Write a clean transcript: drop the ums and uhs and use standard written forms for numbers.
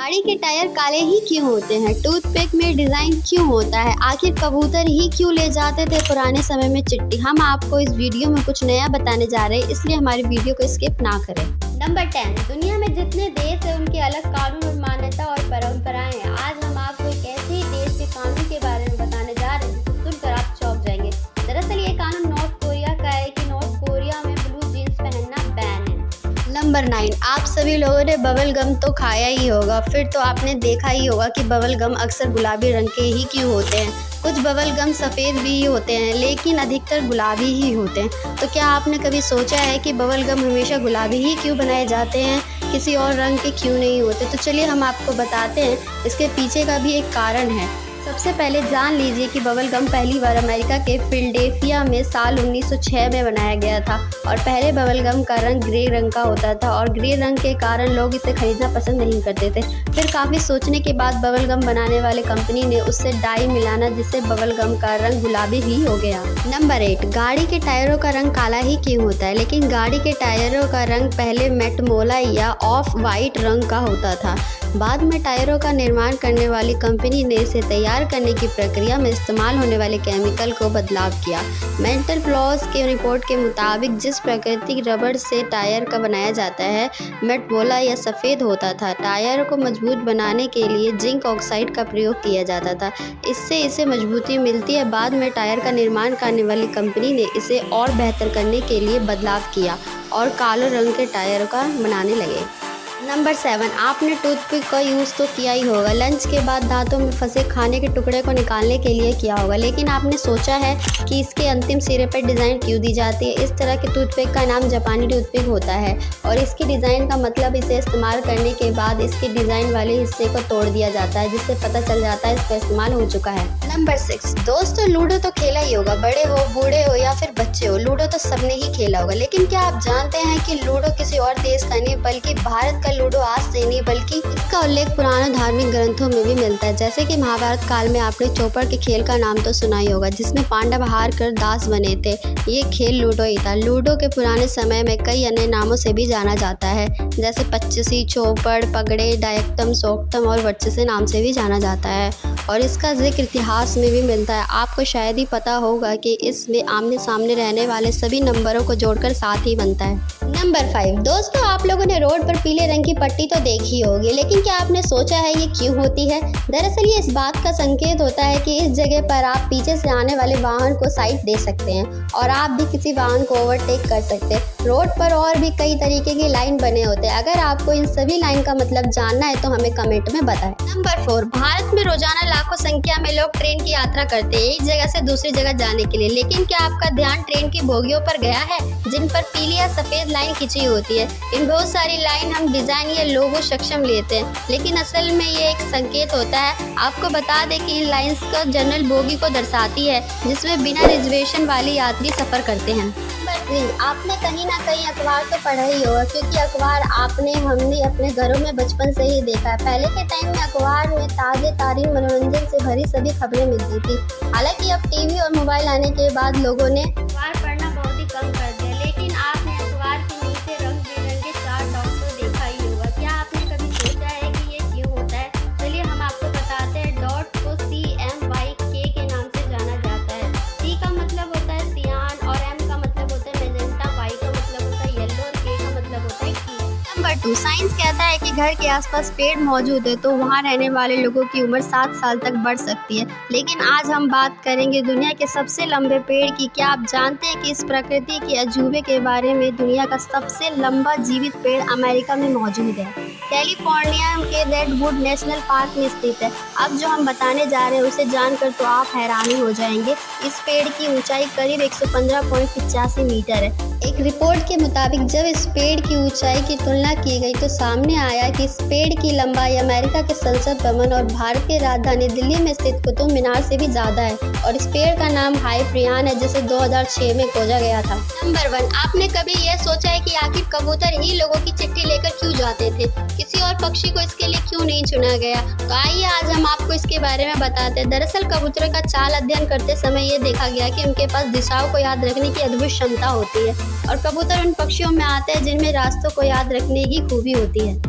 गाड़ी के टायर काले ही क्यों होते हैं? टूथपिक में डिजाइन क्यों होता है? आखिर कबूतर ही क्यों ले जाते थे पुराने समय में चिट्ठी? हम आपको इस वीडियो में कुछ नया बताने जा रहे हैं, इसलिए हमारी वीडियो को स्किप ना करें। नंबर 10, दुनिया में जितने देश हैं उनके अलग कानून और मान्यता और परंपराएं हैं। आज हम आपको एक ऐसे ही देश के कानून के बारे में बताने जा रहे हैं जिसे सुनकर आप चौंक जाएंगे। दरअसल ये कानून नॉर्थ कोरिया का है कि नॉर्थ कोरिया में ब्लू जीन्स पहनना बैन है। नंबर 9, आप सभी लोगों ने बबल गम तो खाया ही होगा, फिर तो आपने देखा ही होगा कि बबल गम अक्सर गुलाबी रंग के ही क्यों होते हैं। कुछ बबल गम सफ़ेद भी होते हैं लेकिन अधिकतर गुलाबी ही होते हैं। तो क्या आपने कभी सोचा है कि बबल गम हमेशा गुलाबी ही क्यों बनाए जाते हैं, किसी और रंग के क्यों नहीं होते? तो चलिए हम आपको बताते हैं, इसके पीछे का भी एक कारण है। सबसे पहले जान लीजिए कि बबल गम पहली बार अमेरिका के फिलाडेल्फिया में साल 1906 में बनाया गया था और पहले बबल गम का रंग ग्रे रंग का होता था और ग्रे रंग के कारण लोग इसे खरीदना पसंद नहीं करते थे। फिर काफ़ी सोचने के बाद बबल गम बनाने वाले कंपनी ने उससे डाई मिलाना, जिससे बबल गम का रंग गुलाबी ही हो गया। नंबर 8, गाड़ी के टायरों का रंग काला ही क्यों होता है? लेकिन गाड़ी के टायरों का रंग पहले मेटमोला या ऑफ वाइट रंग का होता था। बाद में टायरों का निर्माण करने वाली कंपनी ने इसे तैयार करने की प्रक्रिया में इस्तेमाल होने वाले केमिकल को बदलाव किया। मेंटल फ्लॉज के रिपोर्ट के मुताबिक जिस प्राकृतिक रबड़ से टायर का बनाया जाता है मेटमोला या सफ़ेद होता था। टायर को मजबूत बनाने के लिए जिंक ऑक्साइड का प्रयोग किया जाता था, इससे इसे मजबूती मिलती है। बाद में टायर का निर्माण करने वाली कंपनी ने इसे और बेहतर करने के लिए बदलाव किया और काले रंग के टायर का बनाने लगे। नंबर 7, आपने टूथपिक का यूज़ तो किया ही होगा। लंच के बाद दांतों में फंसे खाने के टुकड़े को निकालने के लिए किया होगा, लेकिन आपने सोचा है कि इसके अंतिम सिरे पर डिज़ाइन क्यों दी जाती है? इस तरह के टूथपिक का नाम जापानी टूथपिक होता है और इसकी डिज़ाइन का मतलब इसे इस्तेमाल करने के बाद इसके डिज़ाइन वाले हिस्से को तोड़ दिया जाता है, जिससे पता चल जाता है इसका इस्तेमाल हो चुका है। नंबर 6, दोस्तों लूडो तो खेला ही होगा, बड़े हो बूढ़े हो या फिर बच्चे हो, लूडो तो सबने ही खेला होगा। लेकिन क्या आप जानते हैं कि लूडो किसी और देश का नहीं बल्कि भारत का लूडो आज से नहीं बल्कि इसका उल्लेख पुराने धार्मिक ग्रंथों में भी मिलता है। जैसे कि महाभारत काल में आपने चौपड़ के खेल का नाम तो सुना ही होगा, जिसमें पांडव हार कर दास बने थे। ये खेल लूडो ही था। लूडो के पुराने समय में कई अन्य नामों से भी जाना जाता है, जैसे पच्चीसी, चौपड़, पगड़े, डायक्तम, सोक्तम और वर्चसे नाम से भी जाना जाता है और इसका जिक्र इतिहास में भी मिलता है। आपको शायद ही पता होगा कि इसमें आमने सामने रहने वाले सभी नंबरों को जोड़कर 7 ही बनता है। नंबर 5, दोस्तों आप लोगों ने रोड पर पीले रंग की पट्टी तो देखी होगी, लेकिन क्या आपने सोचा है ये क्यों होती है? दरअसल ये इस बात का संकेत होता है कि इस जगह पर आप पीछे से आने वाले वाहन को साइड दे सकते हैं और आप भी किसी वाहन को ओवरटेक कर सकते हैं। रोड पर और भी कई तरीके की लाइन बने होते हैं। अगर आपको इन सभी लाइन का मतलब जानना है तो हमें कमेंट में बताएं। नंबर 4, भारत में रोजाना लाखों संख्या में लोग ट्रेन की यात्रा करते हैं एक जगह से दूसरी जगह जाने के लिए, लेकिन क्या आपका ध्यान ट्रेन की बोगियों पर गया है जिन पर पीली या सफेद लाइन खिंची होती है? इन बहुत सारी लाइन हम डिजाइन या लोगो सक्षम लेते हैं, लेकिन असल में ये एक संकेत होता है। आपको बता दें कि इन लाइंस को जनरल बोगी को दर्शाती है जिसमें बिना रिजर्वेशन वाले यात्री सफर करते हैं। नंबर 3, आपने कहीं ना कहीं अखबार तो पढ़ा ही होगा, क्योंकि अखबार हमने अपने घरों में बचपन से ही देखा है। पहले के टाइम में अखबार में ताजे तारीन मनोरंजन से भरी सभी खबरें मिलती थी। हालांकि अब टीवी और मोबाइल आने के बाद लोगों ने अखबार पढ़ना बहुत ही कम कर दिया, लेकिन आपने अखबार के नीचे रंग बिरंगे चार्ट डॉट तो देखा ही होगा। क्या आपने कभी सोचा है कि ये क्यों होता है? चलिए हम आपको बताते हैं। डॉट को CMYK के नाम से जाना जाता है। C का मतलब होता है सियान और M का मतलब होता है मेजेंटा, Y का मतलब होता है येलो और K का मतलब होता है की। नंबर 2, साइंस कहता है कि घर के आसपास पेड़ मौजूद है तो वहाँ रहने वाले लोगों की उम्र 7 साल तक बढ़ सकती है। लेकिन आज हम बात करेंगे दुनिया के सबसे लंबे पेड़ की। क्या आप जानते हैं कि इस प्रकृति के अजूबे के बारे में? दुनिया का सबसे लंबा जीवित पेड़ अमेरिका में मौजूद है, कैलिफोर्निया के रेडवुड नेशनल पार्क में स्थित है। अब जो हम बताने जा रहे हैं उसे जानकर तो आप हैरानी हो जाएंगे। इस पेड़ की ऊंचाई करीब 115.85 मीटर है। एक रिपोर्ट के मुताबिक जब इस पेड़ की ऊंचाई की तुलना की गई तो सामने आया कि इस पेड़ की लंबाई अमेरिका के संसद भवन और भारत की राजधानी दिल्ली में स्थित कुतुब मीनार से भी ज्यादा है और इस पेड़ का नाम हाइप्रियन है, जिसे 2006 में खोजा गया था। नंबर 1, आपने कभी यह सोचा है कि आखिर कबूतर ही लोगों की चिट्ठी लेकर क्यों जाते थे? किसी और पक्षी को इसके लिए क्यों नहीं चुना गया? तो आइए आज हम आपको इसके बारे में बताते हैं। दरअसल कबूतरों का चाल अध्ययन करते समय ये देखा गया कि उनके पास दिशाओं को याद रखने की अद्भुत क्षमता होती है और कबूतर उन पक्षियों में आते हैं जिनमें रास्तों को याद रखने की खूबी होती है।